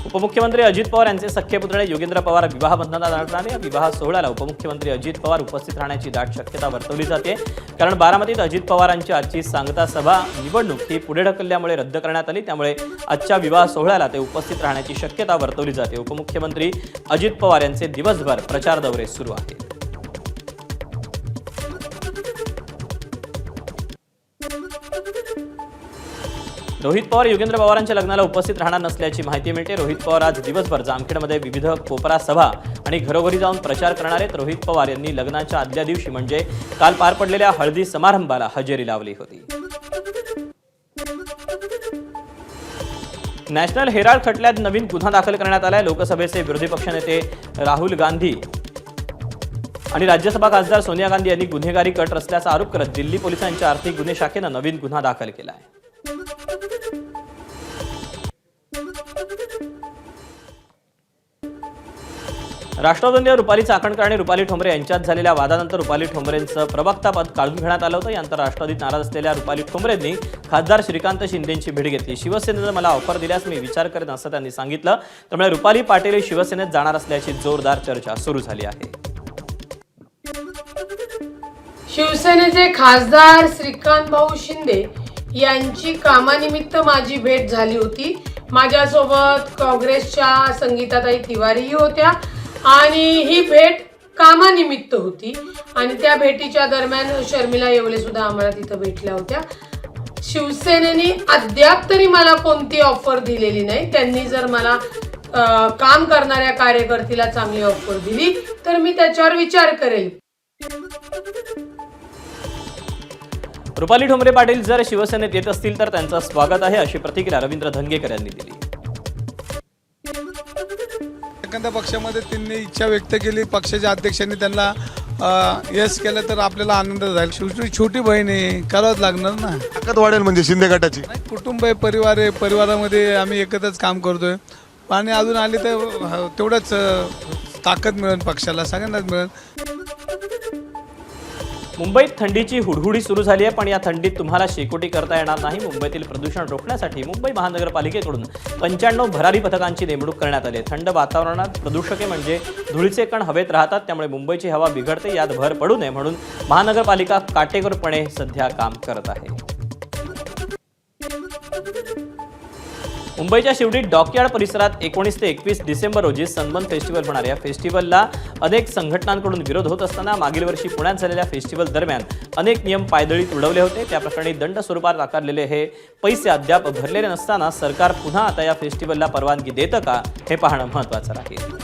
उपमुख्यमंत्री अजित पवार यांचे सख्खे पुतणे योगेंद्र पवार विवाह बंधनात अडकणार या विवाह सोहळ्याला उपमुख्यमंत्री अजित पवार उपस्थित राहण्याची दाट शक्यता वर्तवली जाते। कारण बारामतीत अजित पवारांची आजची सांगता सभा निवडणूक ही पुढे ढकलल्यामुळे रद्द करण्यात आली, त्यामुळे आजच्या विवाह सोहळ्याला ते उपस्थित राहण्याची शक्यता वर्तवली जाते। उपमुख्यमंत्री अजित पवार यांचे दिवसभर प्रचार दौरे सुरू आहेत। रोहित पवार योगेंद्र पवारांच्या लग्नाला उपस्थित राहणार नसल्याची माहिती मिळते। रोहित पवार आज दिवसभर जामखेडमध्ये विविध कोपरा सभा आणि घरोघरी जाऊन प्रचार करणार आहेत। रोहित पवार यांनी लग्नाच्या आदल्या दिवशी म्हणजे काल पार पडलेल्या हळदी समारंभाला हजेरी लावली होती। नॅशनल हेराल्ड खटल्यात नवीन गुन्हा दाखल करण्यात आलाय। लोकसभेचे विरोधी पक्षनेते राहुल गांधी आणि राज्यसभा खासदार सोनिया गांधी यांनी गुन्हेगारी कट रचल्याचा आरोप करत दिल्ली पोलिसांच्या आर्थिक गुन्हे शाखेनं नवीन गुन्हा दाखल केला आहे। राष्ट्रवादीने रुपाली चाकणकर आणि रुपाली ठोंबरे यांच्यात झालेल्या वादानंतर रुपाली ठोंबरेंचं प्रवक्ता पद काढून घेण्यात आलं होतं। यानंतर राष्ट्रवादीत नाराज असलेल्या रुपाली ठोंबरेंनी खासदार श्रीकांत शिंदेंची भेट घेतली। शिवसेनेनं मला ऑफर दिल्यास मी विचार करेन असं त्यांनी सांगितलं। त्यामुळे रुपाली पाटील शिवसेनेत जाणार असल्याची जोरदार चर्चा सुरू झाली आहे। शिवसेनेचे खासदार श्रीकांत भाऊ शिंदे यांची कामानिमित्त माझी भेट झाली होती। माझ्यासोबत काँग्रेसच्या संगीताताई तिवारीही होत्या आणि ही भेट कामानिमित्त होती आणि त्या भेटीच्या दरम्यान शर्मिला येवले सुद्धा आम्हाला तिथं भेटल्या होत्या। शिवसेनेने अद्याप तरी मला कोणती ऑफर दिलेली नाही। त्यांनी जर मला काम करणाऱ्या कार्यकर्त्याला चांगली ऑफर दिली तर मी त्याच्यावर विचार करेल। रुपाली ठोंबरे पाटील जर शिवसेनेत येत असतील तर त्यांचं स्वागत आहे, अशी प्रतिक्रिया रवींद्र धंगेकर यांनी दिली। एखाद्या पक्षामध्ये त्यांनी इच्छा व्यक्त केली, पक्षाच्या अध्यक्षांनी त्यांना यस केलं तर आपल्याला आनंद झाला। शेवटी छोटी बहीण आहे, करावंच लागणार ना। ताकद वाढेल म्हणजे शिंदे गटाची। कुटुंब आहे, परिवार आहे, परिवारामध्ये आम्ही एकत्रच काम करतोय आणि अजून आले तर तेवढंच ताकद मिळेल, पक्षाला सगळ्यांनाच मिळेल। मुंबईत थंडीची हुडहुडी सुरू झाली आहे, पण या थंडीत तुम्हाला शेकोटी करता येणार नाही। मुंबईतील प्रदूषण रोखण्यासाठी मुंबई महानगरपालिकेकडून 95 भरारी पथकांची नेमणूक करण्यात आली आहे। थंड वातावरणात प्रदूषके म्हणजे धुळीचे कण हवेत राहतात, त्यामुळे मुंबईची हवा बिघडते। यात भर पडू नये म्हणून महानगरपालिका काटेकोरपणे सध्या काम करत आहे। मुंबईच्या शिवडी डॉकयार्ड परिसरात 19 ते 21 डिसेंबर रोजी सनबर्न फेस्टिवल होणार आहे। या फेस्टिवलला अनेक संघटनांकडून विरोध होत असताना मागील वर्षी पुण्यात झालेल्या फेस्टिवल दरम्यान अनेक नियम पायदळी तुडवले होते। त्या प्रकरणी दंड स्वरूपात आकारलेले हे पैसे अद्याप भरलेले नसताना सरकार पुन्हा आता या फेस्टिवलला परवानगी देतं का हे पाहणं महत्त्वाचं राहील।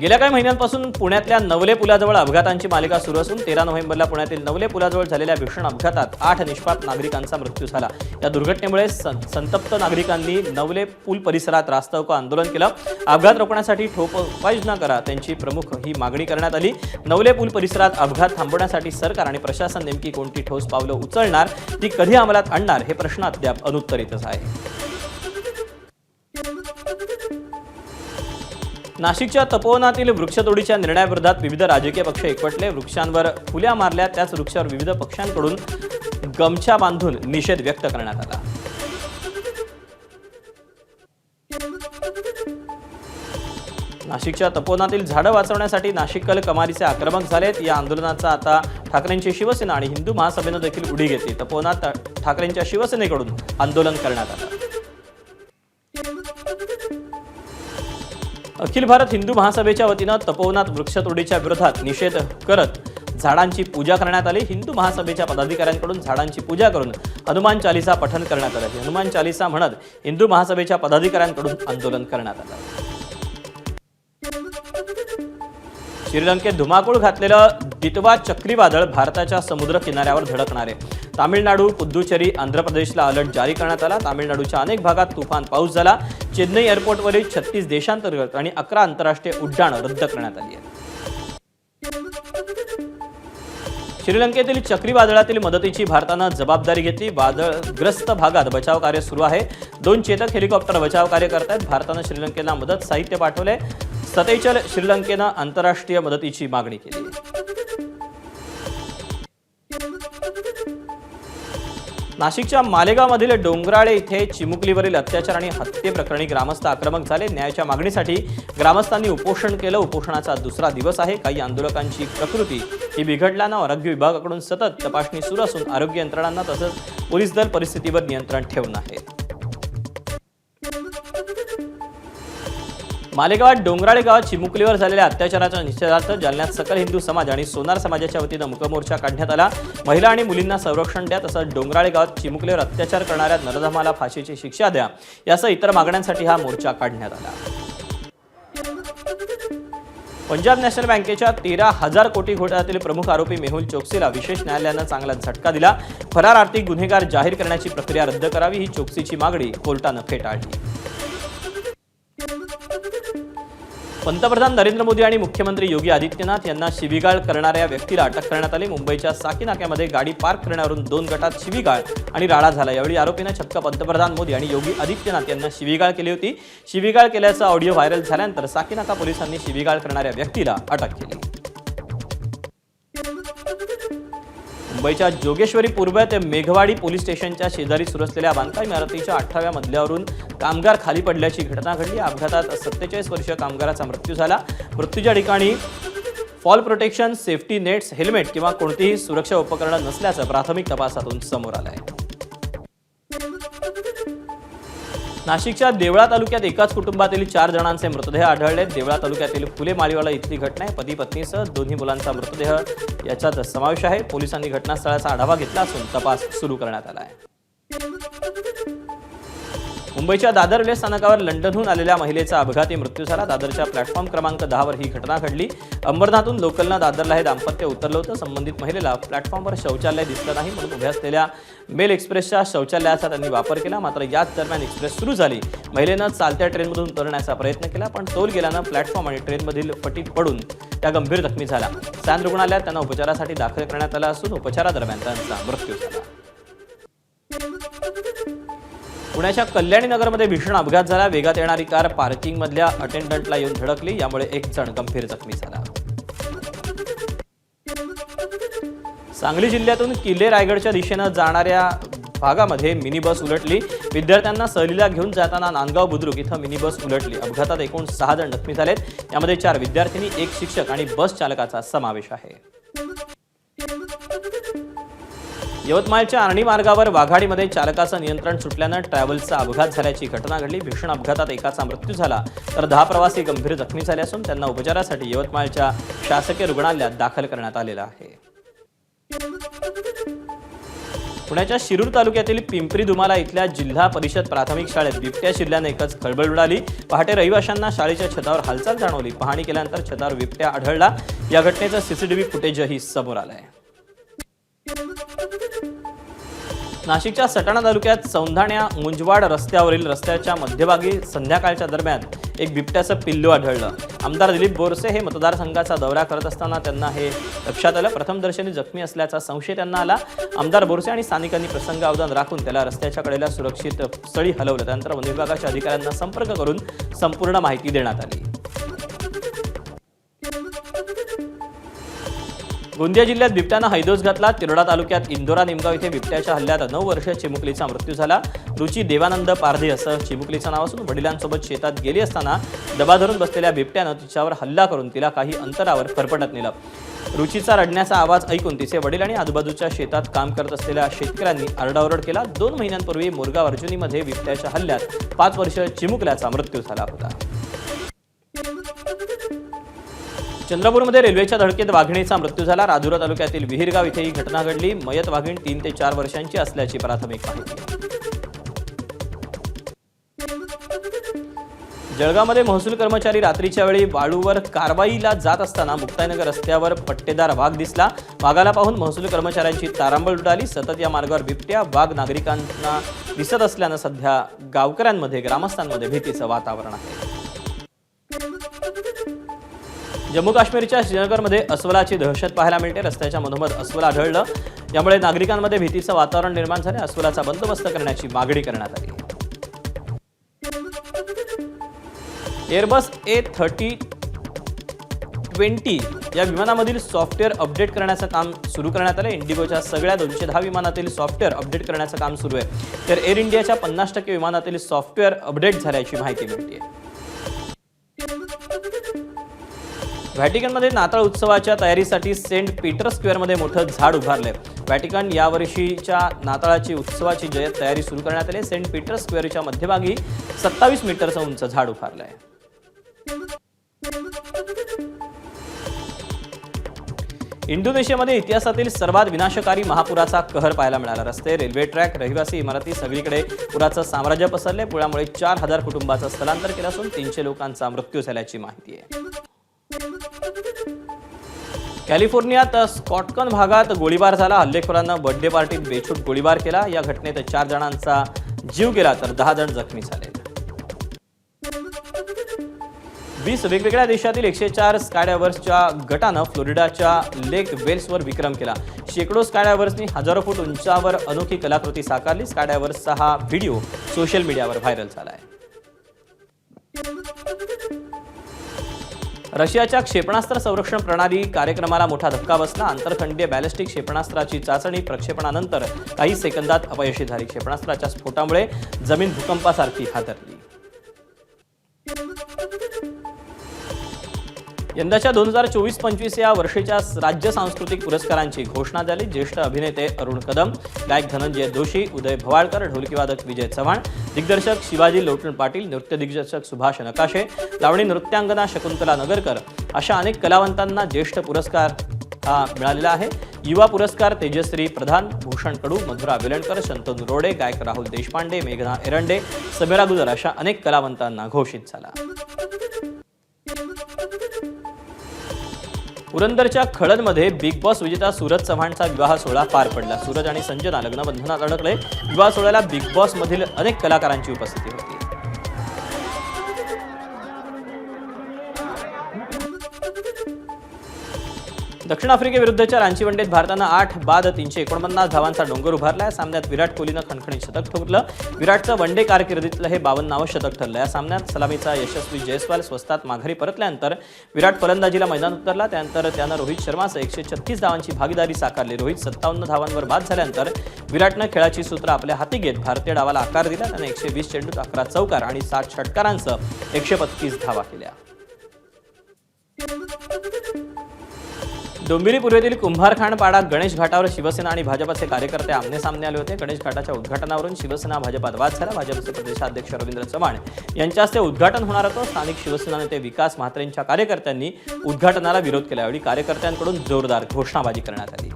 गेल्या काही महिन्यांपासून पुण्यातल्या नवले पुलाजवळ अपघातांची मालिका सुरू असून 13 नोव्हेंबरला पुण्यातील नवले पुलाजवळ झालेल्या भीषण अपघातात 8 निष्पाप नागरिकांचा मृत्यू झाला। या दुर्घटनेमुळे संतप्त नागरिकांनी नवले पूल परिसरात रास्तारोको आंदोलन केलं। अपघात रोखण्यासाठी ठोस उपाययोजना करा, त्यांची प्रमुख ही मागणी करण्यात आली। नवले पूल परिसरात अपघात थांबवण्यासाठी सरकार आणि प्रशासन नेमकी कोणती ठोस पावलं उचलणार, ती कधी अंमलात आणणार हे प्रश्न अद्याप अनुत्तरितच आहे। नाशिकच्या तपोवनातील वृक्षतोडीच्या निर्णयाविरोधात विविध राजकीय पक्ष एकवटले। वृक्षांवर फुल्या मारल्या, त्याच वृक्षावर विविध पक्षांकडून गमछा बांधून निषेध व्यक्त करण्यात आला। नाशिकच्या तपोवनातील झाडं वाचवण्यासाठी नाशिककर कमालीचे आक्रमक झालेत। या आंदोलनाचा आता ठाकरेंची शिवसेना आणि हिंदू महासभेनं देखील उडी घेतली। तपोवनात ठाकरेंच्या शिवसेनेकडून आंदोलन करण्यात आलं। अखिल भारत हिंदू महासभेच्या वतीनं तपोवनात वृक्षतोडीच्या विरोधात निषेध करत झाडांची पूजा करण्यात आली। हिंदू महासभेच्या पदाधिकाऱ्यांकडून झाडांची पूजा करून हनुमान चालीसा पठण करण्यात आलं। हनुमान चालीसा म्हणत हिंदू महासभेच्या पदाधिकाऱ्यांकडून आंदोलन करण्यात आलं। श्रीलंकेत धुमाकूळ घातलेलं दितवा चक्रीवादळ भारताच्या समुद्र किनाऱ्यावर धडकणार आहे। तामिळनाडू, पुद्दुचेरी, आंध्र प्रदेशला अलर्ट जारी करण्यात आला। तामिळनाडूच्या अनेक भागात तुफान पाऊस झाला। चेन्नई एअरपोर्टवरील 36 देशांतर्गत आणि 11 आंतरराष्ट्रीय उड्डाणं रद्द करण्यात आली आहेत। श्रीलंकेतील चक्रीवादळातील मदतीची भारतानं जबाबदारी घेतली। वादळग्रस्त भागात बचाव कार्य सुरू आहे। 2 चेतक हेलिकॉप्टर बचाव कार्य करतायत। भारतानं श्रीलंकेला मदत साहित्य पाठवले। सतेचल श्रीलंकेनं आंतरराष्ट्रीय मदतीची मागणी केली। नाशिकच्या मालेगावमधील डोंगराळे इथे चिमुकलीवरील अत्याचार आणि हत्येप्रकरणी ग्रामस्थ आक्रमक झाले. न्यायाच्या मागणीसाठी ग्रामस्थांनी उपोषण केलं. उपोषणाचा दुसरा दिवस आहे. काही आंदोलकांची प्रकृती ही बिघडल्यानं आरोग्य विभागाकडून सतत तपासणी सुरू असून आरोग्य यंत्रणांना तसंच पोलीस दल परिस्थितीवर नियंत्रण ठेवून आहे. मालेगावात डोंगराळे गावात चिमुकलीवर झालेल्या अत्याचाराच्या निषेधार्थ जालन्यात सकल हिंदू समाज आणि सोनार समाजाच्या वतीनं मूकमोर्चा काढण्यात आला. महिला आणि मुलींना संरक्षण द्या तसंच डोंगराळे गावात चिमुकलीवर अत्याचार करणाऱ्या नरधमाला फाशीची शिक्षा द्या यासह इतर मागण्यांसाठी हा मोर्चा काढण्यात आला. पंजाब नॅशनल बँकेच्या 13,000 कोटी घोटाळ्यातील प्रमुख आरोपी मेहुल चोक्सीला विशेष न्यायालयानं चांगला झटका दिला. फरार आर्थिक गुन्हेगार जाहीर करण्याची प्रक्रिया रद्द करावी ही चोक्सीची मागणी कोर्टानं फेटाळली. पंतप्रधान नरेंद्र मोदी आणि मुख्यमंत्री योगी आदित्यनाथ यांना शिवीगाळ करणाऱ्या व्यक्तीला अटक करण्यात आली. मुंबईच्या साकी नाक्यामध्ये गाडी पार्क करण्यावरून 2 गटात शिवीगाळ आणि राडा झाला. यावेळी आरोपीनं चक्क पंतप्रधान मोदी आणि योगी आदित्यनाथ यांना शिवीगाळ केली होती. शिवीगाळ केल्याचा ऑडिओ व्हायरल झाल्यानंतर साकी नाका पोलिसांनी शिवीगाळ करणाऱ्या व्यक्तीला अटक केली. मुंबईच्या जोगेश्वरी पूर्व ते मेघवाडी पोलीस स्टेशनच्या शेजारी सुरू असलेल्या बांधकाम इमारतीच्या 18व्या मजल्यावरून कामगार खाली पडल्याची घटना घडली. अपघातात 47 वर्षीय कामगाराचा मृत्यू झाला. मृत्यूच्या ठिकाणी fall protection, safety nets, helmet किंवा कोणतीही सुरक्षा उपकरणं नसल्याचं प्राथमिक तपासातून समोर आलं आहे. नाशिकच्या देवळा तालुक्यात एकाच कुटुंबातील 4 जणांचे मृतदेह आढळले. देवळा तालुक्यातील फुले माळीवाला इथली घटना आहे. पती पत्नीसह 2 मुलांचा मृतदेह याच्यात समावेश आहे. पोलिसांनी घटनास्थळाचा आढावा घेतला असून तपास सुरू करण्यात आला आहे. मुंबईच्या दादर रेल्वे स्थानकावर लंडनहून आलेल्या महिलेचा अपघाती मृत्यू झाला. दादरच्या प्लॅटफॉर्म क्रमांक 10 वर ही घटना घडली. अंबरनाथून लोकलनं दादरला हे दाम्पत्य उतरलं होतं. संबंधित महिलेला प्लॅटफॉर्मवर शौचालय दिसलं नाही म्हणून उभ्या असलेल्या मेल एक्सप्रेसच्या शौचालयाचा त्यांनी वापर केला. मात्र याच दरम्यान एक्सप्रेस सुरू झाली. महिलेनं चालत्या ट्रेनमधून उतरण्याचा प्रयत्न केला पण तोल गेल्यानं प्लॅटफॉर्म आणि ट्रेनमधील फटीत पडून त्या गंभीर जखमी झाल्या. सॅन रुग्णालयात त्यांना उपचारासाठी दाखल करण्यात आलं असून उपचारादरम्यान त्यांचा मृत्यू झाला. पुण्याच्या कल्याणी नगरमध्ये भीषण अपघात झाला. वेगात येणारी कार पार्किंगमधल्या अटेंडंटला येऊन धडकली. यामुळे एक जण गंभीर जखमी झाला. सांगली जिल्ह्यातून किल्ले रायगडच्या दिशेनं जाणाऱ्या भागामध्ये मिनी बस उलटली. विद्यार्थ्यांना सहलीला घेऊन जाताना नांदगाव बुद्रुक इथं मिनी बस उलटली. अपघातात एकूण 6 जण जखमी झालेत. यामध्ये 4 विद्यार्थिनी, 1 शिक्षक आणि बस चालकाचा समावेश आहे. यवतमाळच्या आर्णी मार्गावर वाघाडीमध्ये चालकाचं नियंत्रण सुटल्यानं ट्रॅव्हल्सचा अपघात झाल्याची घटना घडली. भीषण अपघातात एकाचा मृत्यू झाला तर 10 प्रवासी गंभीर जखमी झाले असून त्यांना उपचारासाठी यवतमाळच्या शासकीय रुग्णालयात दाखल करण्यात आलेलं आहे. पुण्याच्या शिरूर तालुक्यातील पिंपरी दुमाला इथल्या जिल्हा परिषद प्राथमिक शाळेत बिबट्या शिरल्याने एकच खळबळ उडाली. पहाटे रहिवाशांना शाळेच्या छतावर हालचाल जाणवली. पाहणी केल्यानंतर छतावर बिबट्या आढळला. या घटनेचं सीसीटीव्ही फुटेजही समोर आलं आहे. नाशिकच्या सटाणा तालुक्यात सौंधाण्या मुंजवाड रस्त्याच्या मध्यभागी संध्याकाळच्या दरम्यान एक बिबट्याचं पिल्लू आढळलं. आमदार दिलीप बोरसे हे मतदारसंघाचा दौरा करत असताना त्यांना हे लक्षात आलं. प्रथमदर्शनी जखमी असल्याचा संशय त्यांना आला. आमदार बोरसे आणि स्थानिकांनी प्रसंगावधान राखून त्याला रस्त्याच्या कडेला सुरक्षित स्थळी हलवलं. त्यानंतर वन विभागाच्या अधिकाऱ्यांना संपर्क करून संपूर्ण माहिती देण्यात आली. गोंदिया जिल्ह्यात बिबट्यानं हैदोस घातला. तिरोडा तालुक्यात इंदोरा निमगाव इथे बिबट्याच्या हल्ल्यात 9 वर्षीय चिमुकलीचा मृत्यू झाला. रुची देवानंद पारधी असं चिमुकलीचं नाव असून वडिलांसोबत शेतात गेली असताना दबा धरून बसलेल्या बिबट्यानं तिच्यावर हल्ला करून तिला काही अंतरावर फरफटत नेलं. रुचीचा रडण्याचा आवाज ऐकून तिचे वडील आणि आजूबाजूच्या शेतात काम करत असलेल्या शेतकऱ्यांनी आरडाओरड केला. 2 महिन्यांपूर्वी मोरगाव अर्जुनीमध्ये बिबट्याच्या हल्ल्यात 5 वर्षीय चिमुकल्याचा मृत्यू झाला होता. चंद्रपूरमध्ये रेल्वेच्या धडकेत वाघिणीचा मृत्यू झाला. राजुरा तालुक्यातील विहीरगाव इथे ही घटना घडली. मयत वाघीण 3 ते 4 वर्षांची असल्याची प्राथमिक माहिती. जळगावमध्ये महसूल कर्मचारी रात्रीच्या वेळी वाळूवर कारवाईला जात असताना मुक्ताईनगर रस्त्यावर पट्टेदार वाघ दिसला. वाघाला पाहून महसूल कर्मचाऱ्यांची तारांबळ उडाली. सतत या मार्गावर बिबट्या, वाघ नागरिकांना दिसत असल्यानं सध्या गावकऱ्यांमध्ये, ग्रामस्थांमध्ये भीतीचं वातावरण आहे. जम्मू काश्मीरच्या श्रीनगरमध्ये अस्वलाची दहशत पाहायला मिळते. रस्त्याच्या मधोमध अस्वल आढळलं. यामुळे नागरिकांमध्ये भीतीचं वातावरण निर्माण झाले. अस्वलाचा बंदोबस्त करण्याची मागणी करण्यात आली. एअरबस A320 A320 या विमानामधील सॉफ्टवेअर अपडेट करण्याचं काम सुरू करण्यात आलं. इंडिगोच्या सगळ्या 210 विमानातील सॉफ्टवेअर अपडेट करण्याचं काम सुरू आहे. तर एअर इंडियाच्या 50% विमानातील सॉफ्टवेअर अपडेट झाल्याची माहिती मिळते. व्हॅटिकनमध्ये नाताळ उत्सवाच्या तयारीसाठी सेंट पीटर स्क्वेअरमध्ये मोठं झाड उभारलंय. व्हॅटिकन यावर्षीच्या नाताळाची उत्सवाची तयारी सुरू करण्यात आली. सेंट पीटर स्क्वेअरच्या मध्यभागी 27 मीटरचं उंच झाड उभारलंय. इंडोनेशियामध्ये इतिहासातील सर्वात विनाशकारी महापुराचा कहर पाहायला मिळाला. रस्ते, रेल्वे ट्रॅक, रहिवासी इमारती सगळीकडे पुराचं साम्राज्य पसरले. पुरामुळे 4000 कुटुंबाचं स्थलांतर केलं असून 300 लोकांचा मृत्यू झाल्याची माहिती आहे. कॅलिफोर्नियात स्कॉटकन भागात गोळीबार झाला. हल्लेखोरांनं बर्थडे पार्टीत बेछूट गोळीबार केला. या घटनेत 4 जणांचा जीव गेला तर 10 जण जखमी झाले. 20 वेगवेगळ्या देशातील 104 स्कायडायव्हर्सच्या गटानं फ्लोरिडाच्या लेक वेल्सवर विक्रम केला. शेकडो स्कायडायव्हर्सनी हजारो फूट उंचावर अनोखी कलाकृती साकारली. स्कायडायव्हर्सचा हा व्हिडिओ सोशल मीडियावर व्हायरल झाला आहे. रशियाच्या क्षेपणास्त्र संरक्षण प्रणाली कार्यक्रमाला मोठा धक्का बसला. आंतरखंडीय बॅलिस्टिक क्षेपणास्त्राची चाचणी प्रक्षेपणानंतर काही सेकंदात अपयशी झाली. क्षेपणास्त्राच्या स्फोटामुळे जमीन भूकंपासारखी हादरली. यंदाच्या 2024-25 या वर्षीच्या राज्य सांस्कृतिक पुरस्कारांची घोषणा झाली. ज्येष्ठ अभिनेते अरुण कदम, गायक धनंजय जोशी, उदय भवाळकर, ढोलकीवादक विजय चव्हाण, दिग्दर्शक शिवाजी लोटन पाटील, नृत्य दिग्दर्शक सुभाष नकाशे, लावणी नृत्यांगना शकुंतला नगरकर अशा अनेक कलावंतांना ज्येष्ठ पुरस्कार मिळालेला आहे. युवा पुरस्कार तेजश्री प्रधान, भूषण कडू, मधुरा वेलणकर, शंतनू रोडे, गायक राहुल देशपांडे, मेघना एरंडे, समीरा गुजर अशा अनेक कलावंतांना घोषित झाला. पुरंदरच्या खळदमध्ये बिग बॉस विजेता सूरज चव्हाणचा विवाह सोहळा पार पडला. सूरज आणि संजना लग्नबंधनात अडकले. विवाह सोहळ्याला बिग बॉस मधील अनेक कलाकारांची उपस्थिती होती. दक्षिण आफ्रिकेविरुद्धच्या रांची वनडेत भारतानं 8 बाद 349 धावांचा डोंगर उभारला. या सामन्यात विराट कोहलीनं खणखणीत शतक ठोकलं. विराटचं वनडे कारकिर्दीतलं हे 52वं शतक ठरलं. या सामन्यात सलामीचा यशस्वी जयस्वाल स्वस्तात माघारी परतल्यानंतर विराट फलंदाजीला मैदानात उतरला. त्यानंतर त्यानं रोहित शर्मासह 136 धावांची भागीदारी साकारली. रोहित 57 धावांवर बाद झाल्यानंतर विराटनं खेळाची सूत्र आपल्या हाती घेत भारतीय डावाला आकार दिला. त्यानं 120 चेंडूत 11 चौकार आणि 60 षटकारांसह 135 धावा केल्या. डोंबिवली पूर्वेतील कुंभारखांडपाडा गणेश घाटावर शिवसेना आणि भाजपचे कार्यकर्ते आमनेसामने आले होते. गणेश घाटाच्या उद्घाटनावरून शिवसेना भाजपात वाद झाला. भाजपचे प्रदेशाध्यक्ष रवींद्र चव्हाण यांच्या हस्ते उद्घाटन होणार होतं. स्थानिक शिवसेना नेते विकास म्हात्रेंच्या कार्यकर्त्यांनी उद्घाटनाला विरोध केला. यावेळी कार्यकर्त्यांकडून जोरदार घोषणाबाजी करण्यात आली.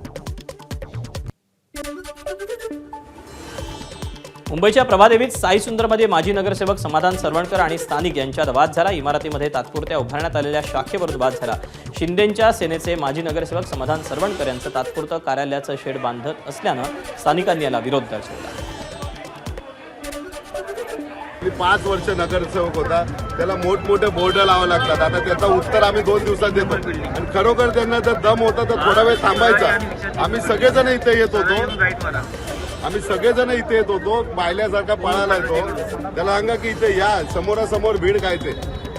मुंबईच्या प्रभादेवीत साई सुंदरमध्ये माजी नगरसेवक समाधान सरवणकर आणि स्थानिक यांच्यात वाद झाला. इमारतीमध्ये तात्पुरत्या उभारण्यात आलेल्या शाखेवरून वाद झाला. शिंदेंच्या सेनेचे माजी नगरसेवक समाधान सरवणकर यांचं तात्पुरतं कार्यालयाचं शेड बांधत असल्यानं स्थानिकांनी याला विरोध दर्शवला. 5 वर्ष नगरसेवक होता, त्याला मोठमोठे बोर्ड लावावे लागतात. आता त्याचं उत्तर आम्ही 2 दिवसात देतो आणि खरोखर त्यांना जर दम होता तर थोडा वेळ थांबायचा. आम्ही सगळेजण इथे येत होतो, पाहिल्यासारखा पळायला येतो. त्याला सांगा की इथे या, समोरासमोर भीड खायचे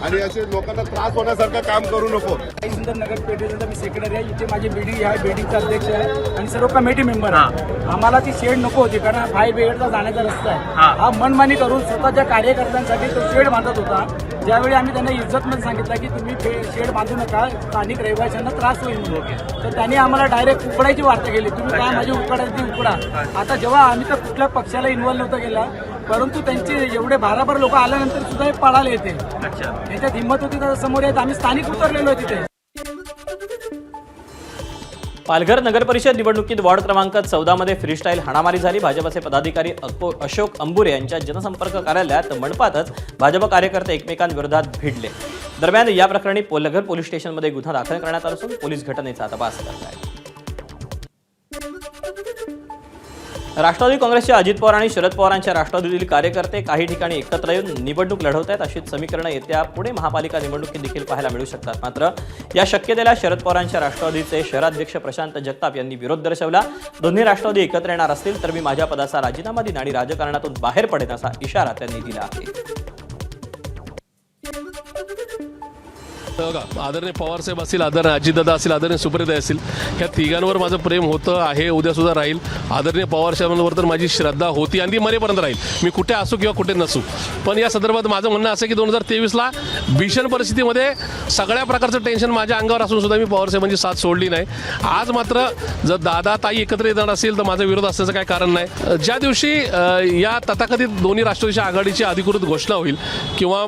आणि असे लोकांना त्रास होण्यासारखं काम करू नको. साई सुंदर नगर पेठेचा मी सेक्रेटरी आहे. इथे माझी बिल्डिंग आहे, बिल्डिंगचा अध्यक्ष आहे आणि सर्व कमिटी मेंबर आहे. आम्हाला ती शेड नको होती कारण 5 ब्रिगेडचा जाण्याचा रस्ता आहे. हा मनमानी करून स्वतःच्या कार्यकर्त्यांसाठी तो शेड बांधत होता. ज्यावेळी आम्ही त्यांना इज्जतमध्ये सांगितलं की तुम्ही शेड बांधू नका, स्थानिक रहिवाशांना त्रास होईल म्हणून, तर त्यांनी आम्हाला डायरेक्ट उकडायची वार्ता केली. तुम्ही काय माझी उकडायची उकडा. आता जेव्हा आम्ही तर कुठल्या पक्षाला इन्व्हॉल्व नव्हतं गेला, परंतु त्यांचे एवढे 12 लोक आल्यानंतर सुद्धा हे पळाले येते. याच्यात हिंमत होती तर समोर येत. आम्ही स्थानिक उतरलेलो आहे तिथे. पालघर नगरपरिषद निवडणुकीत वॉर्ड क्रमांक 14 मध्ये फ्रीस्टाईल हाणामारी झाली. भाजपचे पदाधिकारी अशोक अंबुरे यांच्या जनसंपर्क कार्यालयात मंडपातच भाजप कार्यकर्ते एकमेकांविरोधात भिडले. दरम्यान या प्रकरणी पालघर पोलीस स्टेशनमध्ये गुन्हा दाखल करण्यात आला असून पोलीस घटनेचा तपास करत आहेत. राष्ट्रवादी काँग्रेसचे अजित पवार आणि शरद पवारांच्या राष्ट्रवादीतील कार्यकर्ते काही ठिकाणी एकत्र येऊन निवडणूक लढवत आहेत. अशीच समीकरणं येत्या पुणे महापालिका निवडणुकीत देखील पाहायला मिळू शकतात. मात्र या शक्यतेला शरद पवारांच्या राष्ट्रवादीचे शहराध्यक्ष प्रशांत जगताप यांनी विरोध दर्शवला. दोन्ही राष्ट्रवादी एकत्र येणार असतील तर मी माझ्या पदाचा राजीनामा देईन आणि राजकारणातून बाहेर पडेन असा इशारा त्यांनी दिला आहे. बघा, आदरणीय पवारसाहेब असतील, आदरणीय अजितदादा असतील, आदरणीय सुप्रियाताई असतील, ह्या तिघांवर माझं प्रेम होतं आहे, उद्यासुद्धा राहील. आदरणीय पवारसाहेबांवर तर माझी श्रद्धा होती आणि ती मरेपर्यंत राहील. मी कुठे असू किंवा कुठे नसू. पण या संदर्भात माझं म्हणणं असं की 2023ला भीषण परिस्थितीमध्ये सगळ्या प्रकारचं टेन्शन माझ्या अंगावर असून सुद्धा मी पवारसाहेबांची साथ सोडली नाही. आज मात्र जर दादा ताई एकत्र येणार असेल तर माझा विरोध असण्याचं काही कारण नाही. ज्या दिवशी या तथाकथित दोन्ही राष्ट्रवादीच्या आघाडीची अधिकृत घोषणा होईल किंवा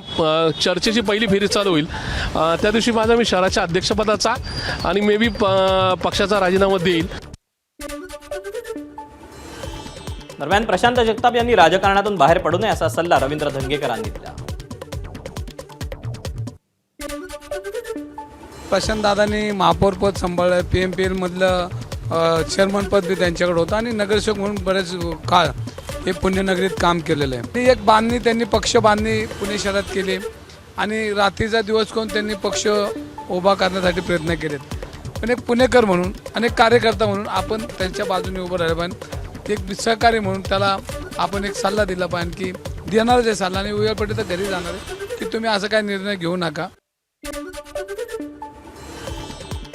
चर्चेची पहिली फेरी चालू होईल, त्या दिवशी माझा मी शहराच्या अध्यक्षपदाचा आणि मे बी पक्षाचा राजीनामा देईल. दरम्यान प्रशांत जगताप यांनी राजकारणातून बाहेर पडू नये असा सल्ला रवींद्र धंगेकरांनी दिला. प्रशांत दादांनी महापौरपद सांभाळलं, PMPL मधलं चेअरमन पद बी त्यांच्याकडे होतं आणि नगरसेवक म्हणून बरेच काळ हे पुण्यनगरीत काम केलेलं आहे. ती एक बांधणी त्यांनी पक्ष बांधणी पुणे शहरात केली आणि रात्रीचा दिवस करून त्यांनी पक्ष उभा करण्यासाठी प्रयत्न केलेत. पण एक पुणेकर म्हणून आणि एक कार्यकर्ता म्हणून आपण त्यांच्या बाजूने उभं राहिलं पाहिजे. एक सहकारी म्हणून त्याला आपण एक सल्ला दिला पाहिजे की देणारच आहे सल्ला आणि वेळ पडली तर घरी जाणार आहे की तुम्ही असं काही निर्णय घेऊ नका.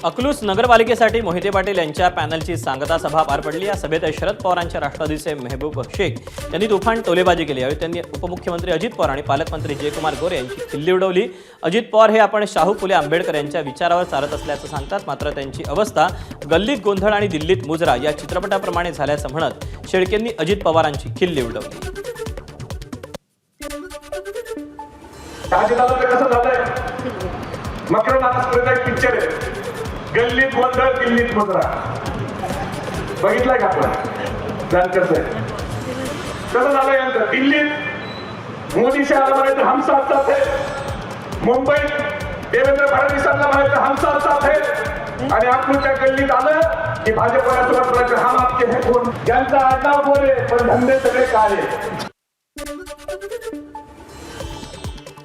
अकलूज नगरपालिकेसाठी मोहिते पाटील यांच्या पॅनलची सांगता सभा पार पडली. या सभेत शरद पवारांच्या राष्ट्रवादीचे मेहबूब शेख यांनी तुफान टोलेबाजी केली. यावेळी त्यांनी उपमुख्यमंत्री अजित पवार आणि पालकमंत्री जयकुमार गोरे यांची खिल्ली उडवली. अजित पवार हे आपण शाहू फुले आंबेडकर यांच्या विचारावर चालत असल्याचं सांगतात. मात्र त्यांची अवस्था गल्लीत गोंधळ आणि दिल्लीत मुजरा या चित्रपटाप्रमाणे झाल्याचं म्हणत शेळकेंनी अजित पवारांची खिल्ली उडवली. पिक्चर आहे, गल्लीत गोंधळ दिल्लीत मुद्रा. बघितलाय का आपण? कसं आहे, कसं झालं यांचं? दिल्लीत मोदी शहाला म्हणायचं हम साथ साथ है, मुंबईत देवेंद्र फडणवीसांना म्हणायचं हम साथ साथ है, आणि अकलूजच्या गल्लीत आलं की भाजपला सुरुवात करायचं हम आपके है कोण. ज्यांचा आडनाव बोले पण धंदे सगळे काळे.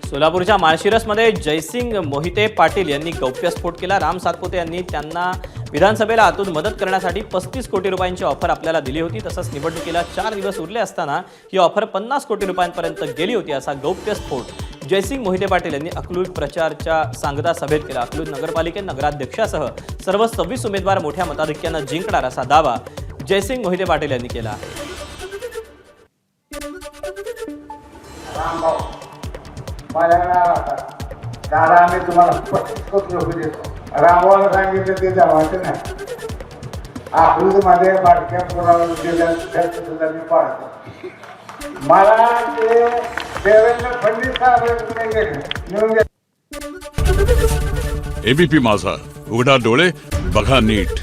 सोलापूरच्या माळशिरसमध्ये जयसिंग मोहिते पाटील यांनी गौप्यस्फोट केला. राम सातपुते यांनी त्यांना विधानसभेला आतून मदत करण्यासाठी 35 कोटी रुपयांची ऑफर आपल्याला दिली होती. तसंच निवडणुकीला 4 दिवस उरले असताना ही ऑफर 50 कोटी रुपयांपर्यंत गेली होती असा गौप्यस्फोट जयसिंग मोहिते पाटील यांनी अकलूज प्रचारच्या सांगता सभेत केला. अकलूज नगरपालिकेत नगराध्यक्षासह सर्व 26 उमेदवार मोठ्या मताधिक्यानं जिंकणार असा दावा जयसिंग मोहिते पाटील यांनी केला आहे. दादा आम्ही तुम्हाला 35 रुपये देतो. रामभाऊला सांगितलं ते जमायचं नाही. अकलूज मध्ये बारक्या पुरावर सुद्धा मी पाळतो. मला ते देवेंद्र फडणवीस साहेब ABP माझा, उघडा डोळे बघा नीट.